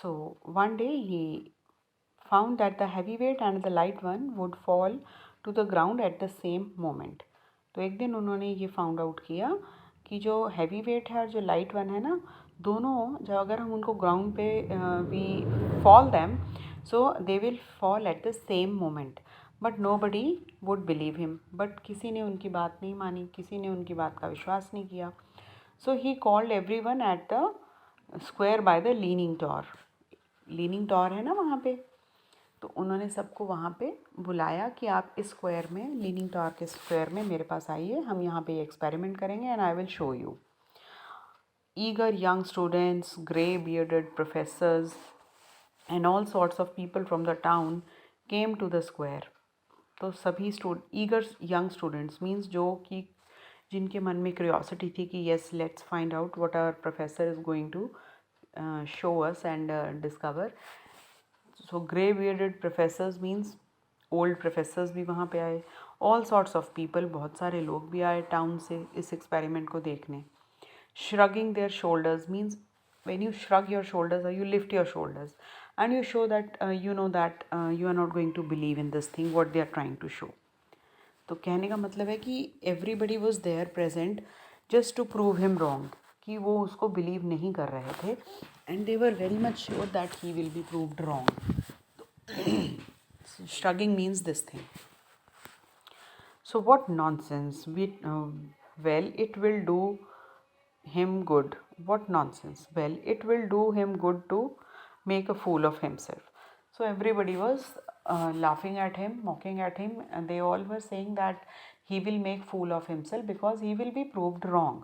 So one day he found that the heavyweight and the light one would fall to the ground at the same moment. तो एक दिन उन्होंने ये found out किया कि जो हैवी वेट है और जो लाइट वन है ना, दोनों जो अगर हम उनको ग्राउंड पे we fall them, so they will fall at the same moment. But nobody would believe him. But किसी ने उनकी बात नहीं मानी, किसी ने उनकी बात का विश्वास नहीं किया. So he called every one at the square by the leaning tower. Leaning tower है ना वहाँ पे, तो उन्होंने सबको वहाँ पे बुलाया कि आप इस स्क्वायर में, लीनिंग टॉर के स्क्वायर में मेरे पास आइए, हम यहाँ पे एक्सपेरिमेंट करेंगे and I will show you. Eager young students, grey bearded professors, and all sorts of people from the town came to the square. तो सभी ईगर यंग स्टूडेंट्स मीन्स जो कि जिनके मन में क्यूरियोसिटी थी कि yes let's find out what our professor is going to show us and discover. So grey bearded professors means old professors भी वहाँ पे आए. ऑल सॉर्ट्स ऑफ पीपल, बहुत सारे लोग भी आए टाउन से इस एक्सपेरिमेंट को देखने. Shrugging their shoulders means when you shrug your shoulders or you lift your shoulders and you show that you know that you are not going to believe in this thing what they are trying to show. तो कहने का मतलब है कि everybody was there present just to prove him wrong, कि वो उसको believe नहीं कर रहे थे and they were very much sure that he will be proved wrong. Shrugging means this thing. So what nonsense. Well, it will do him good. What nonsense. Well, it will do him good to make a fool of himself. So everybody was laughing at him, mocking at him, and they all were saying that he will make fool of himself because he will be proved wrong.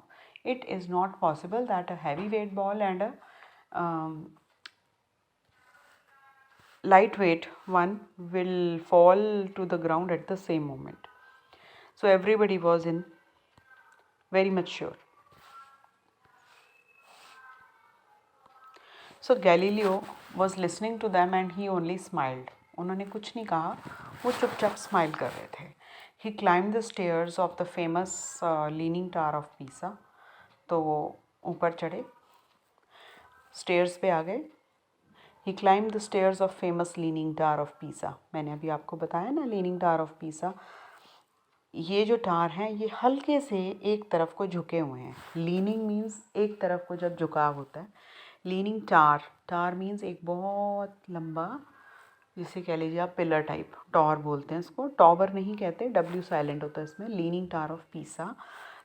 It is not possible that a heavyweight ball and a lightweight one will fall to the ground at the same moment. So everybody was in very much sure. So Galileo was listening to them and he only smiled. उन्होंने कुछ नहीं कहा, वो चुपचाप smile कर रहे थे. He climbed the stairs of the famous leaning tower of Pisa. तो वो ऊपर चढ़े, स्टेयर्स पे आ गए. He climbed the stairs of famous leaning tower of Pisa. मैंने अभी आपको बताया ना leaning tower of Pisa. ये जो टावर हैं ये हल्के से एक तरफ को झुके हुए हैं. लीनिंग मीन्स एक तरफ को जब झुकाव होता है. लीनिंग टावर मीन्स एक बहुत लंबा, जिसे कह लीजिए आप पिलर टाइप, टॉर बोलते हैं इसको. टॉवर नहीं कहते, डब्ल्यू साइलेंट होता है इसमें. Leaning tower of Pisa.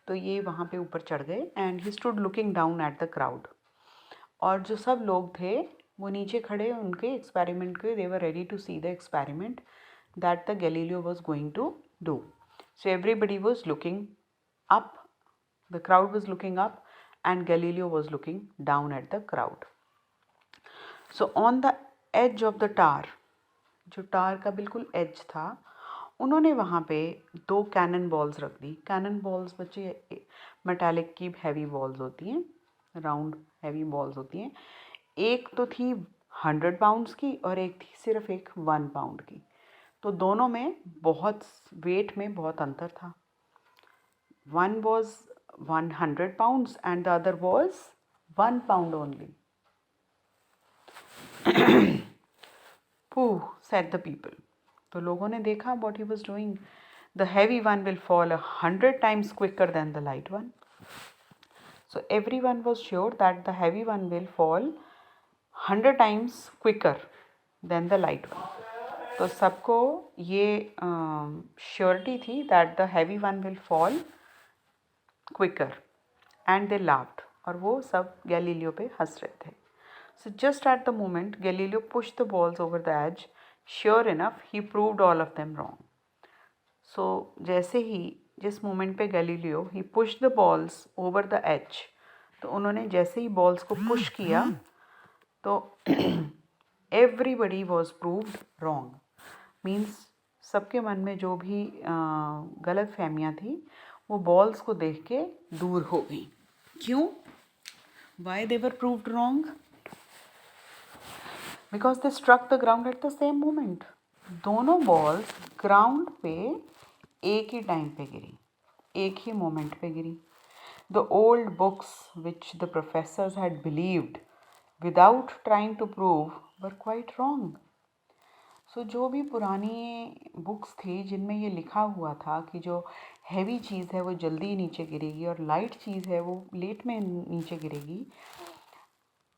तो ये वहाँ पे ऊपर चढ़ गए and he stood looking down at the crowd. और जो सब लोग थे वो नीचे खड़े उनके एक्सपेरिमेंट के, they were ready to see the experiment that the Galileo was going to do. So everybody was looking up, the crowd was looking up and Galileo was looking down at the crowd. So on the edge of the tower, जो tower का बिल्कुल as था, उन्होंने वहाँ पे 2 cannon balls रख दी. Cannon balls बच्चे metallic की हैवी बॉल्स होती हैं, राउंड हैवी बॉल्स होती हैं. एक तो थी 100 पाउंड्स की और एक थी सिर्फ एक 1 पाउंड की. तो दोनों में बहुत वेट में बहुत अंतर था. One was 100 pounds and the other was 1 pound only. Pooh, said the people. तो लोगों ने देखा what he was doing. The heavy one will fall 100 times quicker than the light one. So everyone was sure that the heavy one will fall 100 times quicker than the light one. तो सबको ये surety थी that the heavy one will fall quicker and they laughed. और वो सब Galileo पे हंस रहे थे. So just at the moment Galileo pushed the balls over the edge. Sure enough he proved all of them wrong. So जैसे ही जिस moment पे Galileo he pushed the balls over the edge, तो उन्होंने जैसे ही बॉल्स को push किया तो everybody was proved wrong. Means सबके मन में जो भी गलत फहमियाँ थी वो बॉल्स को देख के दूर हो गई. क्यों? Why they were proved wrong? Because they struck the ground at the same moment. दोनों बॉल्स ग्राउंड पे एक ही टाइम पे गिरी, एक ही मोमेंट पे गिरी. The old books which the professors had believed without trying to prove were quite wrong. सो जो भी पुरानी books थी जिनमें ये लिखा हुआ था कि जो हैवी चीज़ है वो जल्दी नीचे गिरेगी और लाइट चीज़ है वो लेट में नीचे गिरेगी,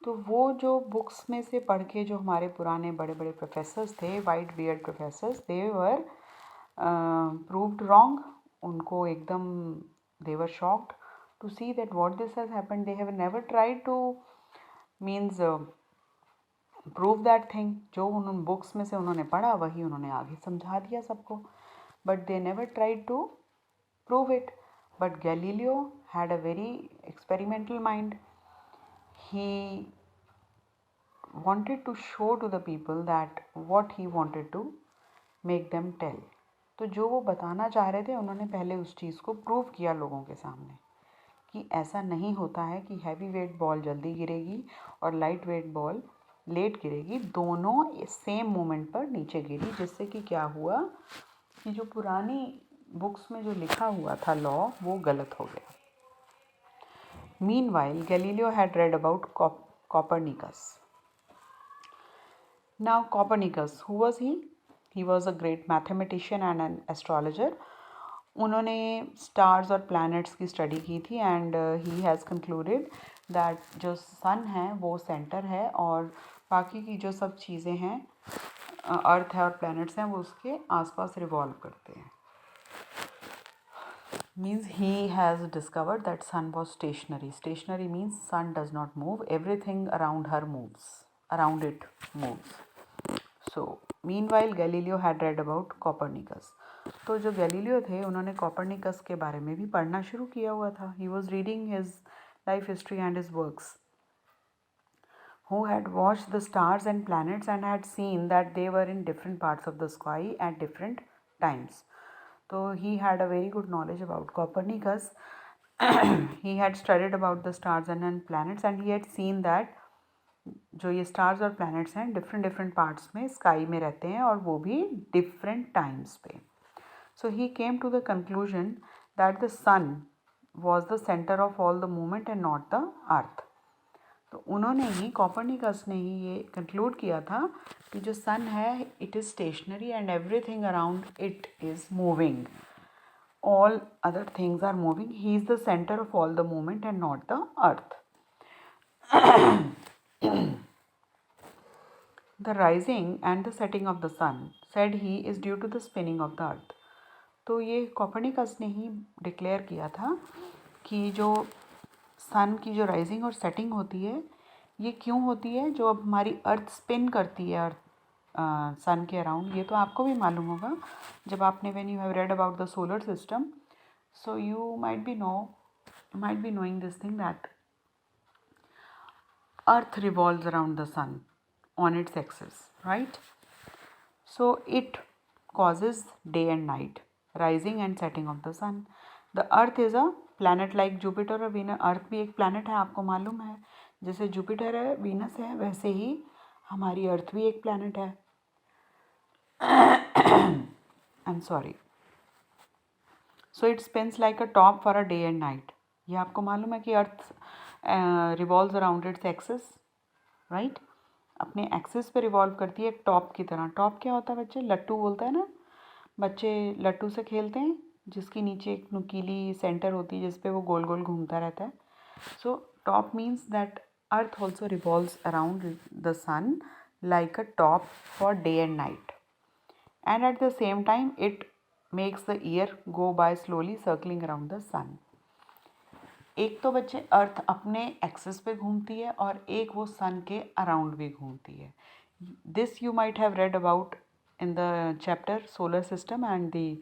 तो वो जो बुक्स में से पढ़ के जो हमारे पुराने बड़े बड़े प्रोफेसर्स थे, white beard professors, they were proved wrong. उनको एकदम they were shocked to see that what this has happened. They have never tried to means prove that thing. जो उन बुक्स में से उन्होंने पढ़ा वही उन्होंने आगे समझा दिया सबको, but they never tried to prove it. But Galileo had a very experimental mind. He wanted to show to the people that what he wanted to make them tell. तो जो वो बताना चाह रहे थे उन्होंने पहले उस चीज़ को प्रूव किया लोगों के सामने कि ऐसा नहीं होता है कि हैवी वेट बॉल जल्दी गिरेगी और लाइट वेट बॉल लेट गिरेगी, दोनों सेम मोमेंट पर नीचे गिरी, जिससे कि क्या हुआ कि जो पुरानी बुक्स में जो लिखा हुआ था लॉ वो गलत हो गया. Meanwhile, Galileo had read about Copernicus. Now Copernicus, who was he? He was a great mathematician and an astrologer. उन्होंने स्टार्स और प्लैनेट्स की स्टडी की थी and he has concluded that जो सन है वो सेंटर है और बाकी की जो सब चीज़ें हैं, अर्थ है और प्लैनेट्स हैं, वो उसके आसपास रिवॉल्व करते हैं. Means he has discovered that sun was stationary. Stationary means sun does not move, everything around her moves, around it moves. So meanwhile Galileo had read about Copernicus. तो जो गैलीलियो थे उन्होंने कॉपरनिकस के बारे में भी पढ़ना शुरू किया हुआ था. He was reading his life history and his works. Who had watched the stars and planets and had seen that they were in different parts of the sky at different times. So he had a very good knowledge about Copernicus. He had studied about the stars and planets and he had seen that जो ये stars और planets हैं different parts में sky में रहते हैं और वो भी different times पे. So he came to the conclusion that the sun was the center of all the movement and not the earth. तो उन्होंने ही कॉपरनिकस ने ही ये कंक्लूड किया था कि जो सन है it is stationary and everything around it is moving, all other things are moving, he is the centre of all the movement and not the earth. The rising and the setting of the sun said he is due to the spinning of the earth. तो ये Copernicus ने ही declare किया था कि जो सन की जो rising और सेटिंग होती है ये क्यों होती है, जो अब हमारी अर्थ स्पिन करती है अर्थ सन के अराउंड. ये तो आपको भी मालूम होगा जब आपने when you have read about the solar system, so you might be knowing this thing that earth revolves around the sun on its axis, right? So it causes day and night, rising and setting of the sun. The earth is a planet like Jupiter और Venus. अर्थ भी एक planet है, आपको मालूम है. जैसे Jupiter है, Venus है, वैसे ही हमारी अर्थ भी एक planet है. I'm sorry. So it spins like a top for a day and night. ये आपको मालूम है कि अर्थ revolves around its axis, right? अपने एक्सिस पे रिवॉल्व करती है एक टॉप की तरह. टॉप क्या होता है बच्चे? लट्टू बोलता है ना, बच्चे लट्टू से खेलते हैं जिसकी नीचे एक नुकीली सेंटर होती है जिस पे वो गोल गोल घूमता रहता है. So top means that earth also revolves around the sun like a top for day and night, and at the same time it makes the year go by slowly circling around the sun. एक तो बच्चे अर्थ अपने axis पे घूमती है और एक वो सन के अराउंड भी घूमती है. This you might have read about in the chapter solar system and the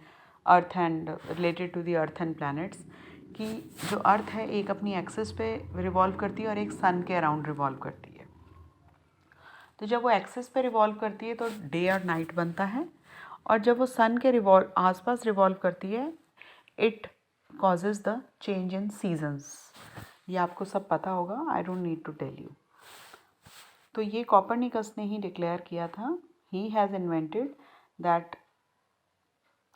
earth and related to the earth and planets, कि जो अर्थ है एक अपनी एक्सिस पे रिवॉल्व करती है और एक सन के अराउंड रिवॉल्व करती है. तो जब वो एक्सिस पे रिवॉल्व करती है तो डे और नाइट बनता है, और जब वो सन के आसपास रिवॉल्व करती है it causes the change in seasons. ये आपको सब पता होगा, I don't need to tell you. तो ये कॉपरनिकस ने ही डिक्लेयर किया था. He has invented that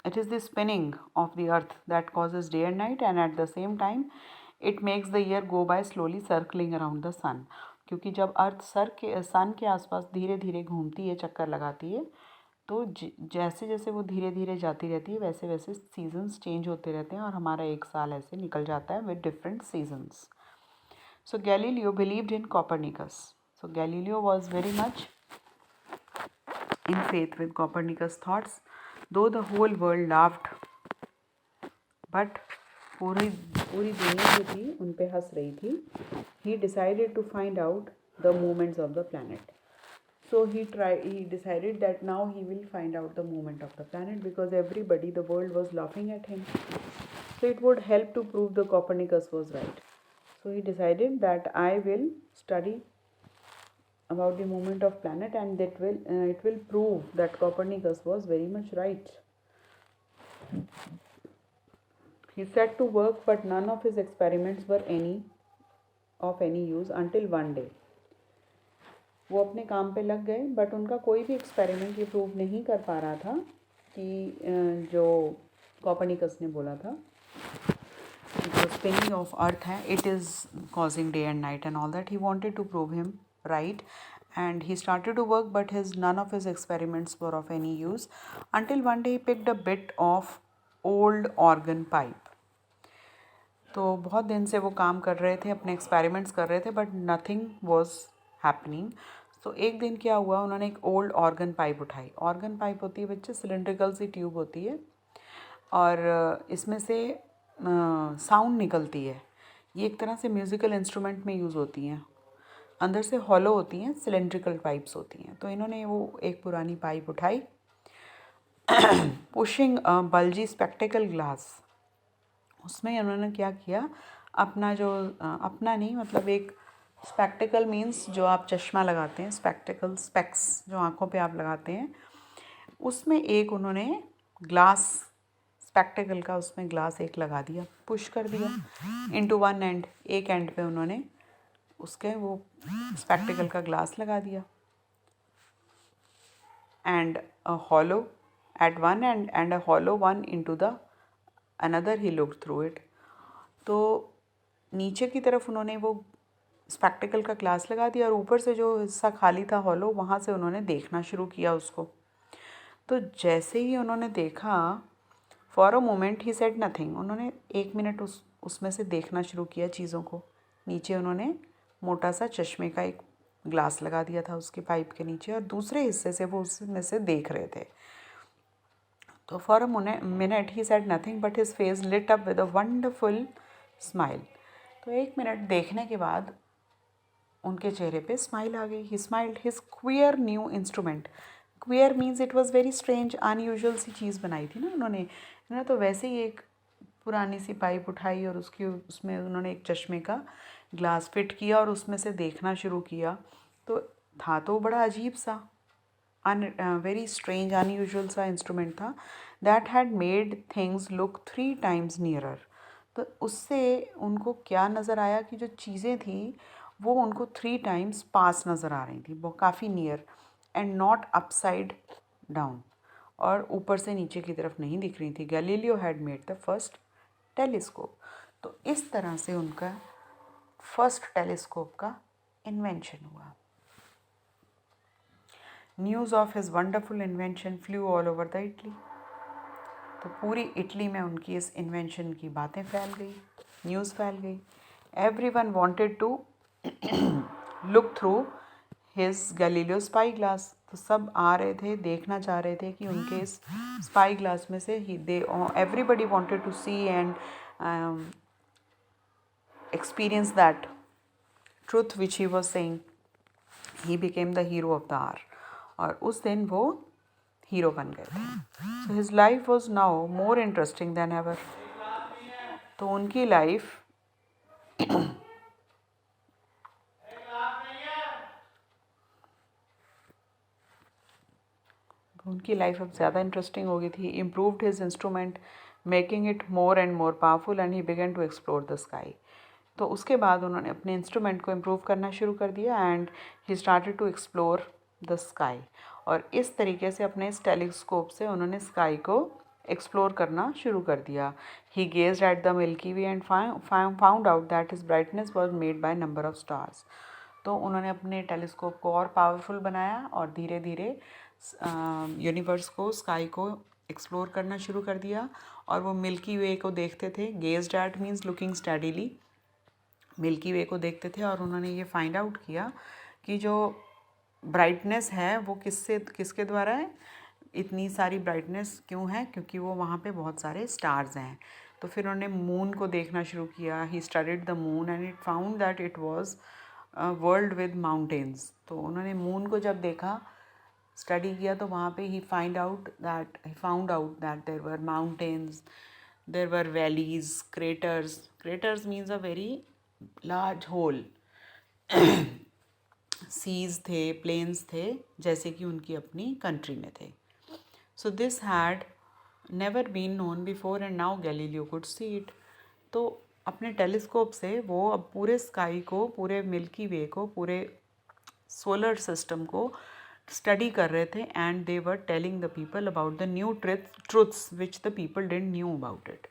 it is the spinning of the earth that causes day and night, and at the same time it makes the year go by slowly circling around the sun. क्योंकि जब अर्थ सन के आसपास धीरे धीरे घूमती है, चक्कर लगाती है, तो जैसे जैसे वो धीरे धीरे जाती रहती है वैसे वैसे सीजन्स चेंज होते रहते हैं और हमारा एक साल ऐसे निकल जाता है with different seasons. So Galileo believed in Copernicus. So Galileo was very much in faith with Copernicus' thoughts, though the whole world laughed. But पूरी पूरी दुनिया जो थी उन पे हंस रही थी. He decided to find out the movements of the planet. So he decided that now he will find out the movement of the planet because everybody, the world was laughing at him. So it would help to prove the Copernicus was right. So he decided that I will study about the movement of planet and that it will prove that Copernicus was very much right. He set to work, but none of his experiments were of any use until one day. वो अपने काम पे लग गए, but उनका कोई भी experiment ये प्रूव नहीं कर पा रहा था कि जो कॉपर्निकस ने बोला था जो spinning of earth है, it is causing day and night and all that. He wanted to prove him right and he started to work, but none of his experiments were of any use until one day he picked a bit of old organ pipe. तो बहुत दिन से वो काम कर रहे थे, अपने एक्सपेरिमेंट्स कर रहे थे, बट नथिंग वॉज हैपनिंग. तो एक दिन क्या हुआ, उन्होंने एक ओल्ड ऑर्गन पाइप उठाई. ऑर्गन पाइप होती है बच्चे, सिलेंड्रिकल सी ट्यूब होती है और इसमें से साउंड निकलती है. ये एक तरह से म्यूज़िकल इंस्ट्रूमेंट में यूज़ होती हैं. अंदर से हॉलो होती हैं, सिलेंड्रिकल पाइप्स होती हैं. तो इन्होंने वो एक पुरानी पाइप उठाई, पुशिंग बल्जी स्पेक्टिकल ग्लास. उसमें उन्होंने क्या किया, अपना जो अपना नहीं मतलब एक स्पेक्टिकल मीन्स जो आप चश्मा लगाते हैं, स्पेक्टिकल स्पेक्स जो आँखों पे आप लगाते हैं, उसमें एक उन्होंने ग्लास स्पेक्टिकल का उसमें ग्लास एक लगा दिया, पुश कर दिया इनटू वन एंड. एक एंड पे उन्होंने उसके वो स्पेक्टिकल का ग्लास लगा दिया and a hollow at one end and a hollow one into the another. He looked through it. तो नीचे की तरफ उन्होंने वो स्पेक्टिकल का ग्लास लगा दिया और ऊपर से जो हिस्सा खाली था हॉलो, वहाँ से उन्होंने देखना शुरू किया उसको. तो जैसे ही उन्होंने देखा, for a moment he said nothing. उन्होंने एक मिनट उसमें से देखना शुरू किया चीज़ों को. नीचे उन्होंने मोटा सा चश्मे का एक ग्लास लगा दिया था उसके पाइप के नीचे और दूसरे हिस्से से वो उसमें से देख रहे थे. तो for a minute he said nothing but his face lit up with a wonderful smile. तो एक मिनट देखने के बाद उनके चेहरे पे स्माइल आ गई. He smiled his queer new instrument. Queer means it was very strange, unusual सी चीज़ बनाई थी ना उन्होंने तो वैसे ही एक पुरानी सी पाइप उठाई और उसमें उन्होंने एक चश्मे का ग्लास फिट किया और उसमें से देखना शुरू किया. तो था तो बड़ा अजीब सा, वेरी स्ट्रेंज अनयूजुअल सा इंस्ट्रूमेंट था. That had made things look 3 times nearer. तो उससे उनको क्या नज़र आया कि जो चीज़ें थी वो उनको 3 times पास नज़र आ रही थी, वो काफ़ी near and not upside down, और ऊपर से नीचे की तरफ नहीं दिख रही थी. Galileo had made the first telescope. तो इस तरह से उनका फर्स्ट टेलीस्कोप का इन्वेंशन हुआ. News of his wonderful invention flu all over the Italy. तो पूरी इटली में उनकी इस इन्वेंशन की बातें फैल गई, न्यूज़ फैल गई. Everyone wanted to look through his Galileo spy glass. तो सब आ रहे थे, देखना चाह रहे थे कि उनके इस स्पाई ग्लास में से everybody wanted to see and experience that truth which he was saying. He became the hero of the hour. और उस दिन वो हीरो बन गए थे. So his life was now more interesting than ever. तो उनकी लाइफ अब ज़्यादा इंटरेस्टिंग हो गई थी. Improved his instrument making it more and more powerful and he began to explore the sky. तो उसके बाद उन्होंने अपने इंस्ट्रूमेंट को इम्प्रूव करना शुरू कर दिया and he started to explore the sky. और इस तरीके से अपने इस टेलीस्कोप से उन्होंने स्काई को एक्सप्लोर करना शुरू कर दिया. He gazed at the Milky Way and found out that his brightness was made by number of stars. तो उन्होंने अपने टेलीस्कोप को और पावरफुल बनाया और धीरे धीरे यूनिवर्स को, स्काई को एक्सप्लोर करना शुरू कर दिया। और वो मिल्की वे को देखते थे। Gazed at means looking steadily, Milky Way को देखते थे। और उन्होंने ये फाइंड आउट किया कि जो ब्राइटनेस है वो किसके द्वारा है, इतनी सारी ब्राइटनेस क्यों है, क्योंकि वो वहाँ पे बहुत सारे स्टार्स हैं। तो फिर उन्होंने मून को देखना शुरू किया। He studied the moon and it found that it was world with mountains. तो उन्होंने मून को जब देखा, स्टडी किया, तो वहाँ पे he found out that there were mountains, there were valleys, craters means a very large hole, seas थे, प्लेन्स थे, जैसे कि उनकी अपनी कंट्री में थे। So this had never been known before and now Galileo could see it. तो अपने टेलीस्कोप से वो अब पूरे स्काई को, पूरे मिल्की वे को, पूरे सोलर सिस्टम को स्टडी कर रहे थे। And they were telling the people about the new truths which the people didn't knew about it.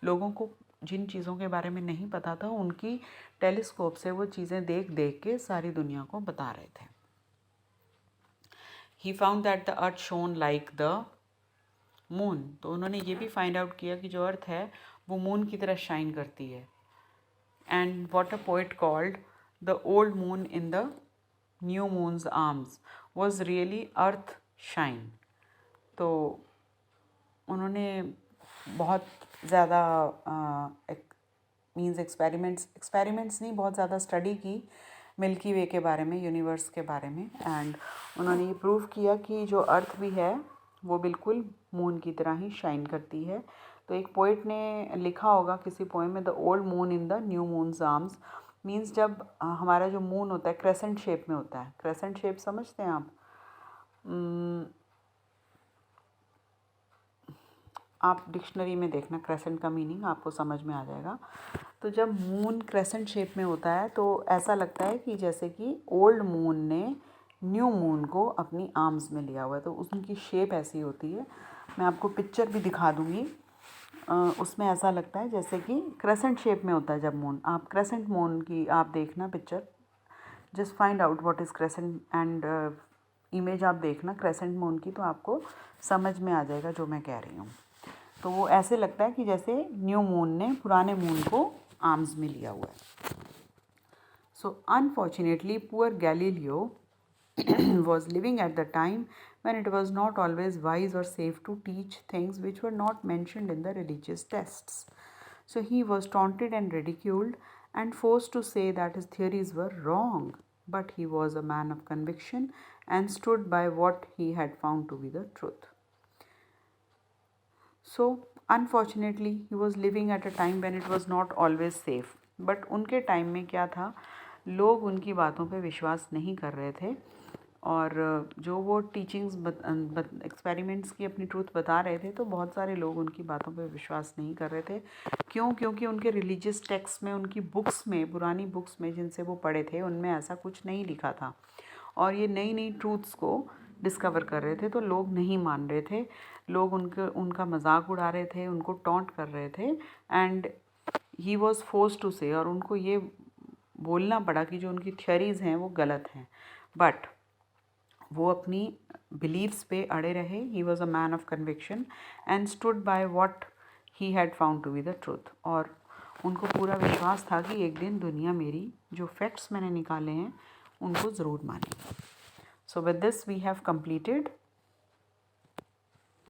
लोगों को जिन चीज़ों के बारे में नहीं पता था, उनकी टेलीस्कोप से वो चीज़ें देख देख के सारी दुनिया को बता रहे थे। He found that the earth shown like the moon. तो उन्होंने ये भी फाइंड आउट किया कि जो अर्थ है वो मून की तरह शाइन करती है। And what a poet called the old moon in the new moons arms was really earth shine. तो उन्होंने बहुत ज़्यादा मीन्स एक्सपेरिमेंट्स नहीं, बहुत ज़्यादा स्टडी की मिल्की वे के बारे में, यूनिवर्स के बारे में। एंड उन्होंने ये प्रूव किया कि जो अर्थ भी है वो बिल्कुल मून की तरह ही शाइन करती है। तो एक पोइट ने लिखा होगा किसी पोएम में, the old moon in the new moons arms, means जब हमारा जो मून होता है क्रेसेंट शेप में होता है। क्रेसेंट शेप समझते हैं आप डिक्शनरी में देखना क्रेसेंट का मीनिंग, आपको समझ में आ जाएगा। तो जब मून क्रेसेंट शेप में होता है तो ऐसा लगता है कि जैसे कि ओल्ड मून ने न्यू मून को अपनी आर्म्स में लिया हुआ है। तो उनकी शेप ऐसी होती है। मैं आपको पिक्चर भी दिखा दूँगी। उसमें ऐसा लगता है जैसे कि क्रेसेंट शेप में होता है जब मून। आप क्रेसेंट मून की आप देखना picture, just find out what is crescent and image आप देखना क्रेसेंट मून की, तो आपको समझ में आ जाएगा जो मैं कह रही हूँ। तो वो ऐसे लगता है कि जैसे न्यू मून ने पुराने मून को आर्म्स में लिया हुआ है। So unfortunately poor Galileo was living at the time when it was not always wise or safe to teach things which were not mentioned in the religious texts. So he was taunted and ridiculed and forced to say that his theories were wrong. But he was a man of conviction and stood by what he had found to be the truth. So unfortunately he was living at a time when it was not always safe. But उनके time में क्या था, लोग उनकी बातों पे विश्वास नहीं कर रहे थे। और जो वो टीचिंग्स एक्सपेरिमेंट्स की अपनी ट्रूथ बता रहे थे, तो बहुत सारे लोग उनकी बातों पे विश्वास नहीं कर रहे थे। क्यों? क्योंकि उनके रिलीजियस टेक्स्ट में, उनकी बुक्स में, पुरानी बुक्स में जिनसे वो पढ़े थे, उनमें ऐसा कुछ नहीं लिखा था। और ये नई नई ट्रूथ्स को डिस्कवर कर रहे थे, तो लोग नहीं मान रहे थे। लोग उनका मजाक उड़ा रहे थे, उनको टॉन्ट कर रहे थे। And he was forced to say, और उनको ये बोलना पड़ा कि जो उनकी थ्योरीज़ हैं वो गलत हैं। बट वो अपनी बिलीव्स पे अड़े रहे। He was a man of conviction and stood by what he had found to be the truth. और उनको पूरा विश्वास था कि एक दिन दुनिया मेरी जो फैक्ट्स मैंने निकाले हैं उनको ज़रूर मानेगी। So with this we have completed